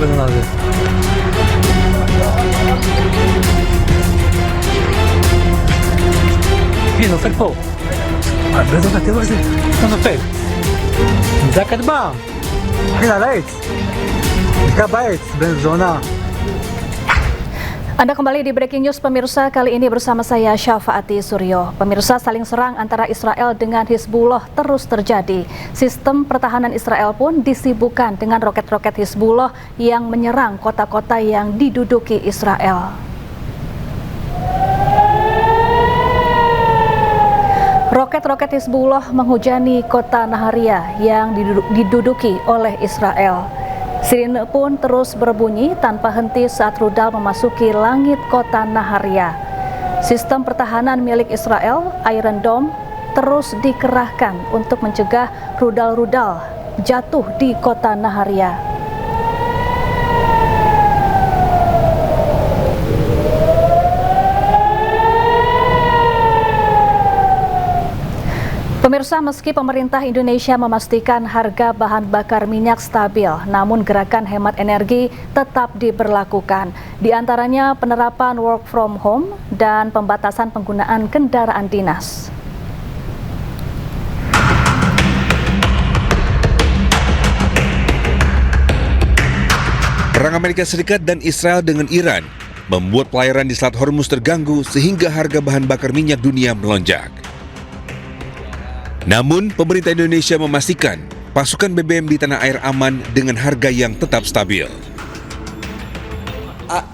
benar lazım. הנה, נופל פה. באיזה הטבע הזה? אתה נופל. זה הכטב"ם. הנה, על העץ. נתקע בעץ, בן זונה. Anda kembali di Breaking News pemirsa, kali ini bersama saya Syafaati Suryo. Pemirsa, saling serang antara Israel dengan Hizbullah terus terjadi. Sistem pertahanan Israel pun disibukkan dengan roket-roket Hizbullah yang menyerang kota-kota yang diduduki Israel. Roket-roket Hizbullah menghujani kota Naharia yang diduduki oleh Israel. Sirine pun terus berbunyi tanpa henti saat rudal memasuki langit kota Naharia. Sistem pertahanan milik Israel, Iron Dome, terus dikerahkan untuk mencegah rudal-rudal jatuh di kota Naharia. Pemirsa, meski pemerintah Indonesia memastikan harga bahan bakar minyak stabil, namun gerakan hemat energi tetap diberlakukan. Di antaranya penerapan work from home dan pembatasan penggunaan kendaraan dinas. Perang Amerika Serikat dan Israel dengan Iran membuat pelayaran di Selat Hormuz terganggu sehingga harga bahan bakar minyak dunia melonjak. Namun, pemerintah Indonesia memastikan pasokan BBM di tanah air aman dengan harga yang tetap stabil.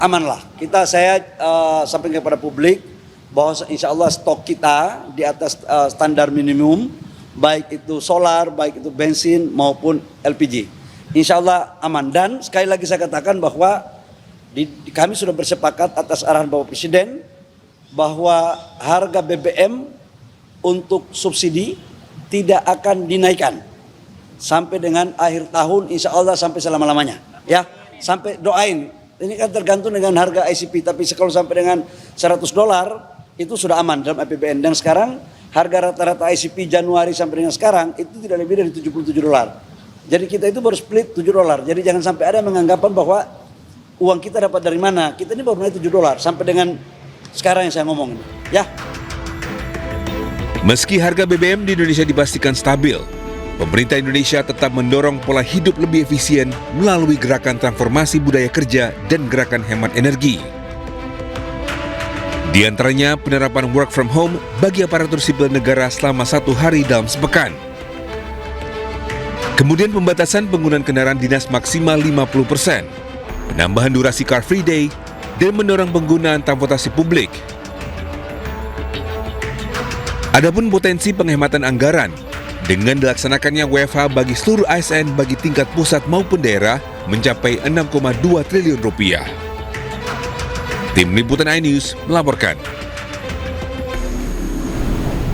Amanlah. Saya sampaikan kepada publik bahwa insya Allah stok kita di atas standar minimum, baik itu solar, baik itu bensin maupun LPG. Insya Allah aman. Dan sekali lagi saya katakan bahwa kami sudah bersepakat atas arahan Bapak Presiden bahwa harga BBM untuk subsidi tidak akan dinaikkan sampai dengan akhir tahun, insya Allah sampai selama-lamanya. Ya, sampai doain. Ini kan tergantung dengan harga ICP, tapi kalau sampai dengan $100 itu sudah aman dalam APBN. Dan sekarang harga rata-rata ICP Januari sampai dengan sekarang itu tidak lebih dari $77. Jadi kita itu baru split $7. Jadi jangan sampai ada menganggapan bahwa uang kita dapat dari mana. Kita ini baru naik $7 sampai dengan sekarang yang saya ngomong. Ya. Meski harga BBM di Indonesia dipastikan stabil, pemerintah Indonesia tetap mendorong pola hidup lebih efisien melalui gerakan transformasi budaya kerja dan gerakan hemat energi. Di antaranya penerapan work from home bagi aparatur sipil negara selama 1 hari dalam sepekan. Kemudian pembatasan penggunaan kendaraan dinas maksimal 50%, penambahan durasi Car Free Day, dan mendorong penggunaan transportasi publik. Adapun potensi penghematan anggaran dengan dilaksanakannya WFH bagi seluruh ASN bagi tingkat pusat maupun daerah mencapai 6,2 triliun rupiah. Tim Liputan iNews melaporkan.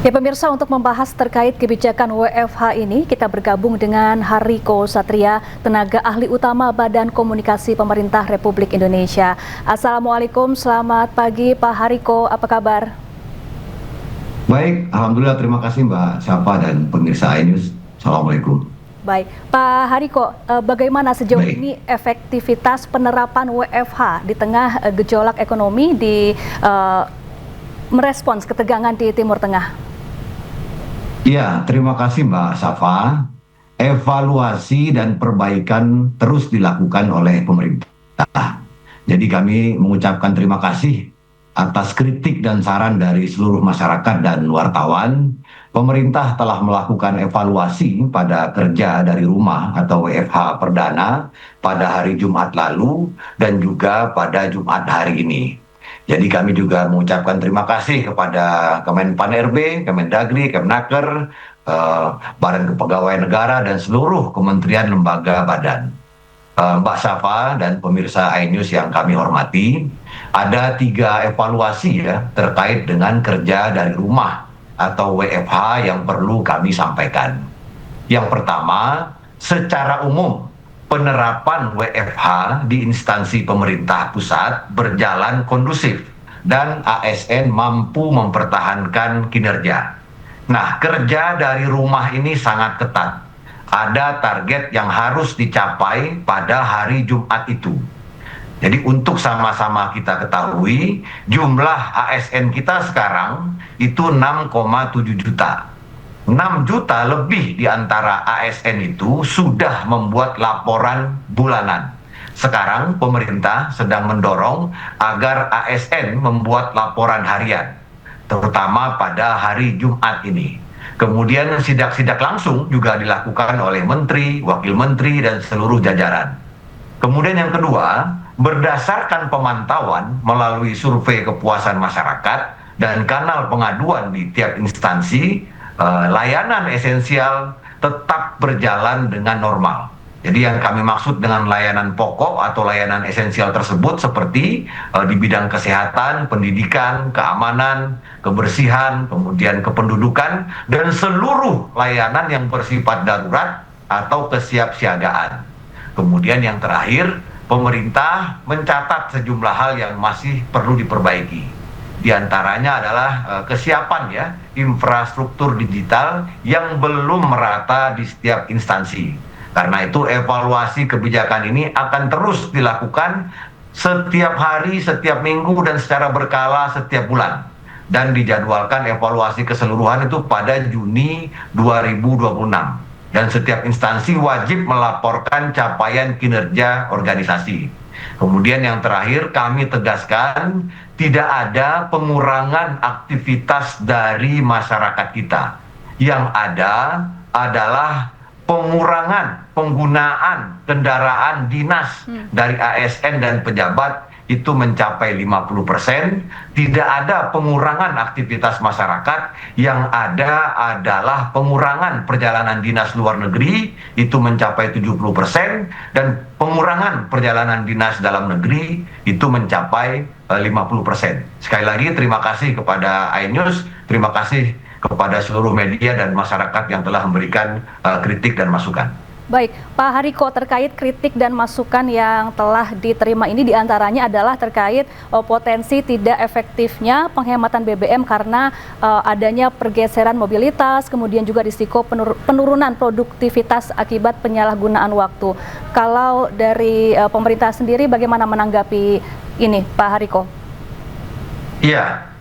Ya pemirsa, untuk membahas terkait kebijakan WFH ini, kita bergabung dengan Hariko Satria, tenaga ahli utama Badan Komunikasi Pemerintah Republik Indonesia. Assalamualaikum, selamat pagi Pak Hariko, apa kabar? Baik, Alhamdulillah, terima kasih Mbak Syafa dan pemirsa iNews. Assalamualaikum. Baik, Pak Hariko, bagaimana sejauh Baik. ini efektivitas penerapan WFH di tengah gejolak ekonomi merespons ketegangan di Timur Tengah? Ya, terima kasih Mbak Syafa. Evaluasi dan perbaikan terus dilakukan oleh pemerintah. Jadi kami mengucapkan terima kasih atas kritik dan saran dari seluruh masyarakat dan wartawan. Pemerintah telah melakukan evaluasi pada kerja dari rumah atau WFH perdana pada hari Jumat lalu dan juga pada Jumat hari ini. Jadi kami juga mengucapkan terima kasih kepada Kemenpan-RB, Kemendagri, Kemnaker, Badan Kepegawaian Negara dan seluruh kementerian, lembaga, badan. Mbak Syafa dan pemirsa iNews yang kami hormati, ada 3 evaluasi ya terkait dengan kerja dari rumah atau WFH yang perlu kami sampaikan. Yang pertama, secara umum penerapan WFH di instansi pemerintah pusat berjalan kondusif dan ASN mampu mempertahankan kinerja. Nah, kerja dari rumah ini sangat ketat. ada target yang harus dicapai pada hari Jumat itu. Jadi untuk sama-sama kita ketahui, jumlah ASN kita sekarang itu 6,7 juta. 6 juta lebih di antara ASN itu sudah membuat laporan bulanan. Sekarang pemerintah sedang mendorong agar ASN membuat laporan harian, terutama pada hari Jumat ini. Kemudian sidak-sidak langsung juga dilakukan oleh menteri, wakil menteri, dan seluruh jajaran. Kemudian yang kedua, berdasarkan pemantauan melalui survei kepuasan masyarakat dan kanal pengaduan di tiap instansi, layanan esensial tetap berjalan dengan normal. Jadi yang kami maksud dengan layanan pokok atau layanan esensial tersebut seperti di bidang kesehatan, pendidikan, keamanan, kebersihan, kemudian kependudukan, dan seluruh layanan yang bersifat darurat atau kesiapsiagaan. Kemudian yang terakhir, pemerintah mencatat sejumlah hal yang masih perlu diperbaiki. Di antaranya adalah kesiapan ya, infrastruktur digital yang belum merata di setiap instansi. Karena itu evaluasi kebijakan ini akan terus dilakukan setiap hari, setiap minggu, dan secara berkala setiap bulan. Dan dijadwalkan evaluasi keseluruhan itu pada Juni 2026. Dan setiap instansi wajib melaporkan capaian kinerja organisasi. Kemudian yang terakhir, kami tegaskan tidak ada pengurangan aktivitas dari masyarakat kita. Yang ada adalah pengurangan penggunaan kendaraan dinas dari ASN dan pejabat itu mencapai 50%, tidak ada pengurangan aktivitas masyarakat, yang ada adalah pengurangan perjalanan dinas luar negeri itu mencapai 70%, dan pengurangan perjalanan dinas dalam negeri itu mencapai 50%. Sekali lagi terima kasih kepada iNews, terima kasih kepada seluruh media dan masyarakat yang telah memberikan kritik dan masukan. Baik, Pak Hariko, terkait kritik dan masukan yang telah diterima ini diantaranya adalah terkait potensi tidak efektifnya penghematan BBM karena adanya pergeseran mobilitas, kemudian juga risiko penurunan produktivitas akibat penyalahgunaan waktu. Kalau dari pemerintah sendiri bagaimana menanggapi ini, Pak Hariko? Iya,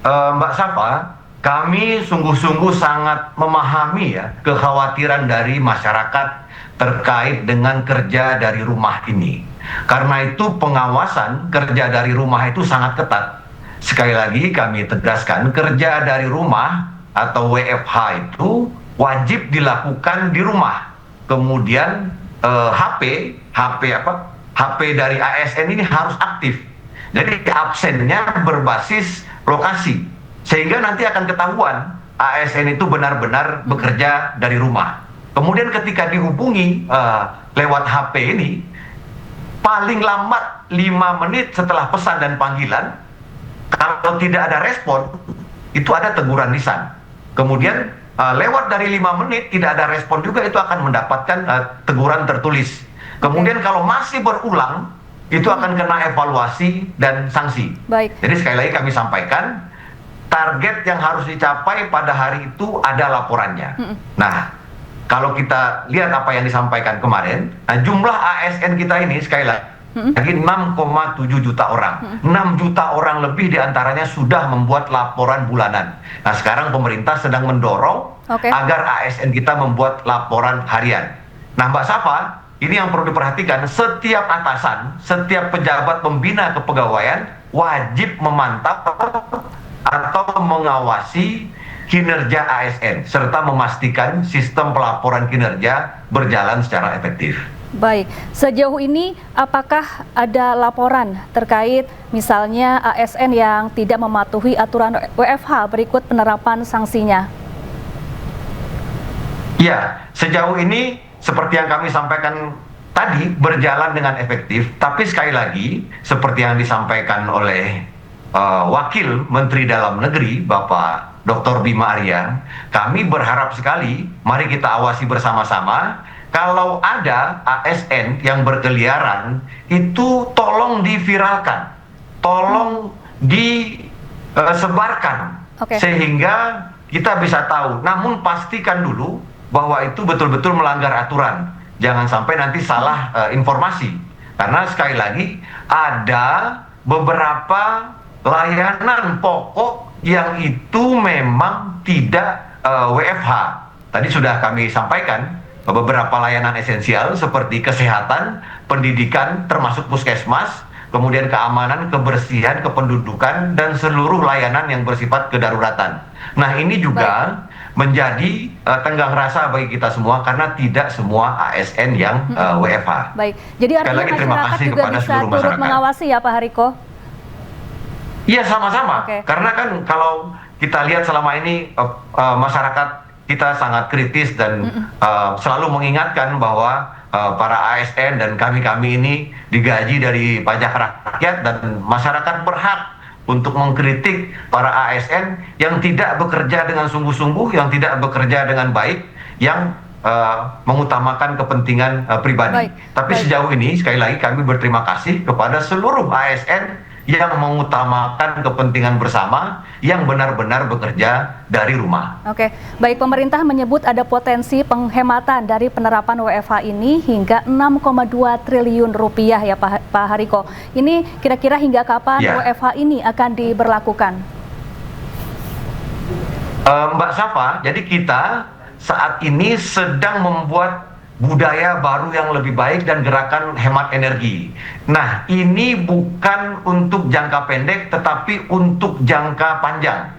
Mbak Safa, kami sungguh-sungguh sangat memahami ya kekhawatiran dari masyarakat terkait dengan kerja dari rumah ini. Karena itu pengawasan kerja dari rumah itu sangat ketat. Sekali lagi kami tegaskan, kerja dari rumah atau WFH itu wajib dilakukan di rumah. Kemudian HP dari ASN ini harus aktif. Jadi absennya berbasis lokasi. Sehingga nanti akan ketahuan ASN itu benar-benar bekerja dari rumah. Kemudian ketika dihubungi lewat HP ini, paling lambat 5 menit setelah pesan dan panggilan, kalau tidak ada respon, itu ada teguran lisan. Kemudian lewat dari 5 menit tidak ada respon juga, itu akan mendapatkan teguran tertulis. Kemudian kalau masih berulang, itu akan kena evaluasi dan sanksi. Baik. Jadi sekali lagi kami sampaikan, target yang harus dicapai pada hari itu ada laporannya. Nah, kalau kita lihat apa yang disampaikan kemarin, jumlah ASN kita ini sekali lagi 6,7 juta orang. 6 juta orang lebih diantaranya sudah membuat laporan bulanan. Nah, sekarang pemerintah sedang mendorong agar ASN kita membuat laporan harian. Nah, Mbak Safa, ini yang perlu diperhatikan, setiap atasan, setiap pejabat pembina kepegawaian wajib memantau atau mengawasi kinerja ASN serta memastikan sistem pelaporan kinerja berjalan secara efektif. Baik, sejauh ini apakah ada laporan terkait misalnya ASN yang tidak mematuhi aturan WFH berikut penerapan sanksinya? Ya, sejauh ini seperti yang kami sampaikan tadi berjalan dengan efektif, tapi sekali lagi seperti yang disampaikan oleh Wakil Menteri Dalam Negeri Bapak Dr. Bima Arya, kami berharap sekali, mari kita awasi bersama-sama, kalau ada ASN yang berkeliaran, itu tolong diviralkan, tolong disebarkan, sehingga kita bisa tahu. Namun pastikan dulu bahwa itu betul-betul melanggar aturan. Jangan sampai nanti salah informasi. Karena sekali lagi ada beberapa layanan pokok yang itu memang tidak WFH. Tadi sudah kami sampaikan beberapa layanan esensial seperti kesehatan, pendidikan, termasuk puskesmas, kemudian keamanan, kebersihan, kependudukan, dan seluruh layanan yang bersifat kedaruratan. Nah, ini juga menjadi tenggang rasa bagi kita semua karena tidak semua ASN yang WFH. Baik, jadi Sekali artinya lagi terima masyarakat kasih juga kepada bisa seluruh turut masyarakat. mengawasi ya Pak Hariko? Iya, sama-sama. Oke. Karena kan kalau kita lihat selama ini masyarakat kita sangat kritis dan selalu mengingatkan bahwa para ASN dan kami-kami ini digaji dari pajak rakyat dan masyarakat berhak untuk mengkritik para ASN yang tidak bekerja dengan sungguh-sungguh, yang tidak bekerja dengan baik, yang mengutamakan kepentingan pribadi. Tapi sejauh ini sekali lagi kami berterima kasih kepada seluruh ASN yang mengutamakan kepentingan bersama, yang benar-benar bekerja dari rumah. Oke, baik, pemerintah menyebut ada potensi penghematan dari penerapan WFH ini hingga 6,2 triliun rupiah ya Pak Hariko. Ini kira-kira hingga kapan WFH ini akan diberlakukan? Mbak Safa, jadi kita saat ini sedang membuat budaya baru yang lebih baik dan gerakan hemat energi. Nah, ini bukan untuk jangka pendek tetapi untuk jangka panjang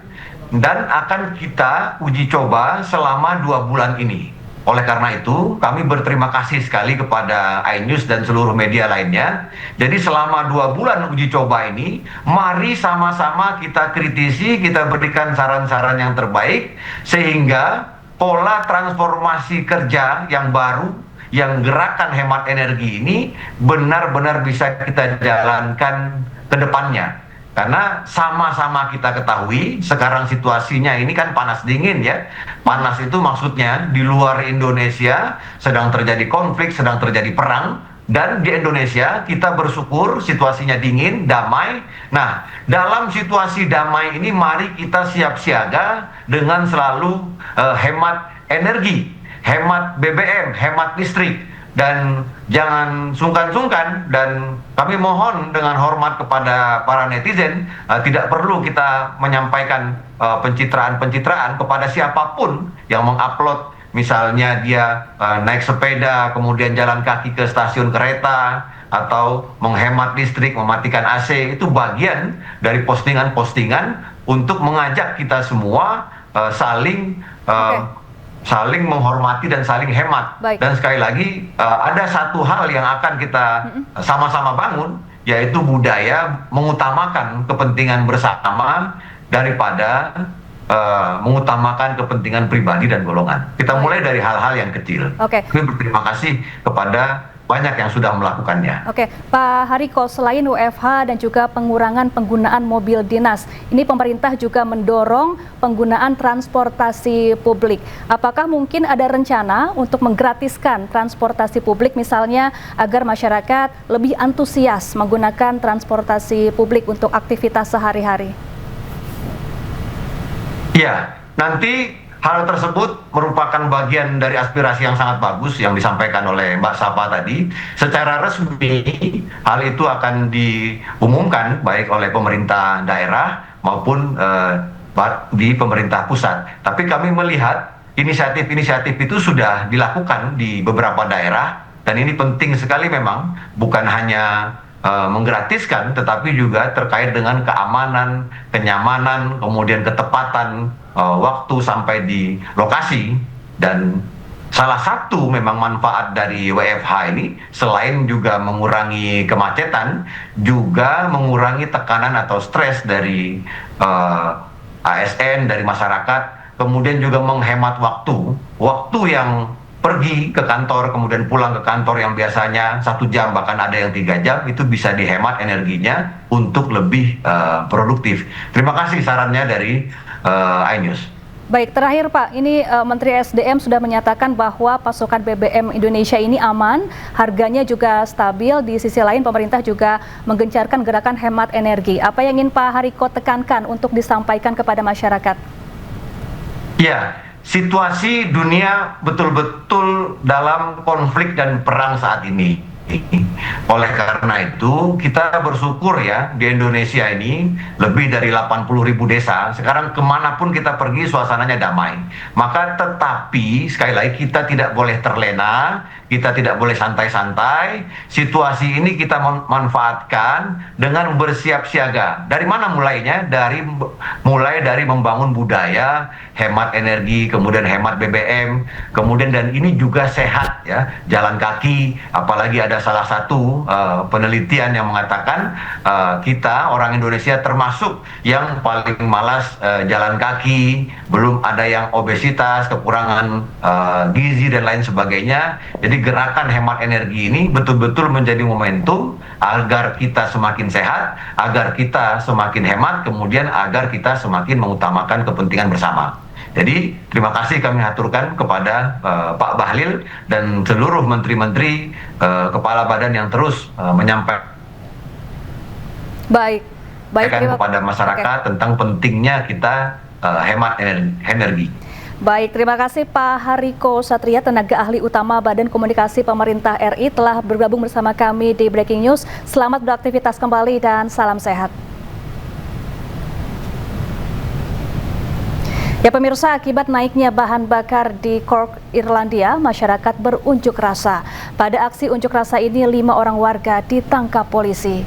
dan akan kita uji coba selama 2 bulan ini. Oleh karena itu, kami berterima kasih sekali kepada iNews dan seluruh media lainnya. Jadi selama 2 bulan uji coba ini, mari sama-sama kita kritisi, kita berikan saran-saran yang terbaik sehingga pola transformasi kerja yang baru, yang gerakan hemat energi ini benar-benar bisa kita jalankan ke depannya. Karena sama-sama kita ketahui sekarang situasinya ini kan panas dingin ya. Panas itu maksudnya di luar Indonesia sedang terjadi konflik, sedang terjadi perang. Dan di Indonesia kita bersyukur situasinya dingin, damai. Nah, dalam situasi damai ini mari kita siap siaga dengan selalu hemat energi, hemat BBM, hemat listrik. Dan jangan sungkan-sungkan, dan kami mohon dengan hormat kepada para netizen, tidak perlu kita menyampaikan pencitraan-pencitraan kepada siapapun yang mengupload. Misalnya dia naik sepeda, kemudian jalan kaki ke stasiun kereta, atau menghemat listrik, mematikan AC, itu bagian dari postingan-postingan untuk mengajak kita semua saling menghormati dan saling hemat. Dan sekali lagi, ada satu hal yang akan kita sama-sama bangun, yaitu budaya mengutamakan kepentingan bersama daripada mengutamakan kepentingan pribadi dan golongan. Kita mulai dari hal-hal yang kecil. Kami berterima kasih kepada banyak yang sudah melakukannya. Oke, Pak Hariko, selain WFH dan juga pengurangan penggunaan mobil dinas, ini pemerintah juga mendorong penggunaan transportasi publik. Apakah mungkin ada rencana untuk menggratiskan transportasi publik misalnya agar masyarakat lebih antusias menggunakan transportasi publik untuk aktivitas sehari-hari? Ya, nanti hal tersebut merupakan bagian dari aspirasi yang sangat bagus yang disampaikan oleh Mbak Safa tadi. Secara resmi, hal itu akan diumumkan baik oleh pemerintah daerah maupun di pemerintah pusat. Tapi kami melihat inisiatif-inisiatif itu sudah dilakukan di beberapa daerah, dan ini penting sekali memang, bukan hanya menggratiskan, tetapi juga terkait dengan keamanan, kenyamanan, kemudian ketepatan waktu sampai di lokasi. Dan salah satu memang manfaat dari WFH ini, selain juga mengurangi kemacetan, juga mengurangi tekanan atau stres dari ASN, dari masyarakat, kemudian juga menghemat waktu yang pergi ke kantor, kemudian pulang ke kantor yang biasanya 1 jam, bahkan ada yang 3 jam, itu bisa dihemat energinya untuk lebih produktif. Terima kasih sarannya dari iNews. Baik, terakhir Pak, ini Menteri SDM sudah menyatakan bahwa pasokan BBM Indonesia ini aman, harganya juga stabil. Di sisi lain pemerintah juga menggencarkan gerakan hemat energi. Apa yang ingin Pak Hariko tekankan untuk disampaikan kepada masyarakat? Ya, situasi dunia betul-betul dalam konflik dan perang saat ini. Oleh karena itu kita bersyukur ya, di Indonesia ini lebih dari 80.000 desa, sekarang kemanapun kita pergi suasananya damai. Maka tetapi sekali lagi kita tidak boleh terlena, kita tidak boleh santai-santai. Situasi ini kita manfaatkan dengan bersiap siaga. Dari mana mulainya? Mulai dari membangun budaya, hemat energi, kemudian hemat BBM, kemudian dan ini juga sehat ya, jalan kaki. Apalagi ada salah satu penelitian yang mengatakan kita orang Indonesia termasuk yang paling malas jalan kaki, belum ada yang obesitas, kekurangan gizi dan lain sebagainya. Jadi gerakan hemat energi ini betul-betul menjadi momentum agar kita semakin sehat, agar kita semakin hemat, kemudian agar kita semakin mengutamakan kepentingan bersama. Jadi terima kasih kami aturkan kepada Pak Bahlil dan seluruh menteri-menteri, kepala badan yang terus menyampaikan kepada masyarakat tentang pentingnya kita hemat energi. Baik, terima kasih Pak Hariko Satria, tenaga ahli utama Badan Komunikasi Pemerintah RI telah bergabung bersama kami di Breaking News. Selamat beraktivitas kembali dan salam sehat. Ya pemirsa, akibat naiknya bahan bakar di Cork, Irlandia, masyarakat berunjuk rasa. Pada aksi unjuk rasa ini, 5 orang warga ditangkap polisi.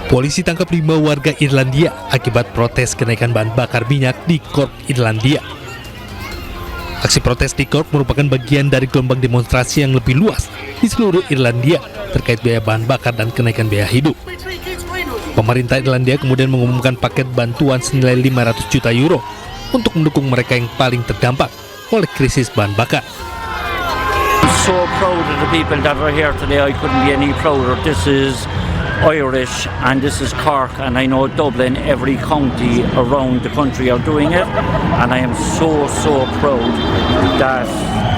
Polisi tangkap 5 warga Irlandia akibat protes kenaikan bahan bakar minyak di Cork, Irlandia. Aksi protes di Cork merupakan bagian dari gelombang demonstrasi yang lebih luas di seluruh Irlandia terkait biaya bahan bakar dan kenaikan biaya hidup. Pemerintah Irlandia kemudian mengumumkan paket bantuan senilai 500 juta euro untuk mendukung mereka yang paling terdampak oleh krisis bahan bakar. So proud of the people that are here today. I couldn't be any prouder. This is Irish and this is Cork, and I know Dublin, every county around the country are doing it, and I am so proud that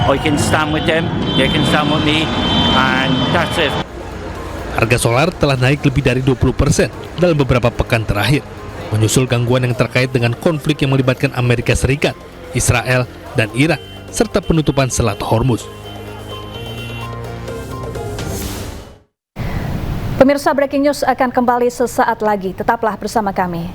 I can stand with them, they can stand with me, and that's it. Harga solar telah naik lebih dari 20% dalam beberapa pekan terakhir, menyusul gangguan yang terkait dengan konflik yang melibatkan Amerika Serikat, Israel, dan Iran, serta penutupan Selat Hormuz. Pemirsa, Breaking News akan kembali sesaat lagi. Tetaplah bersama kami.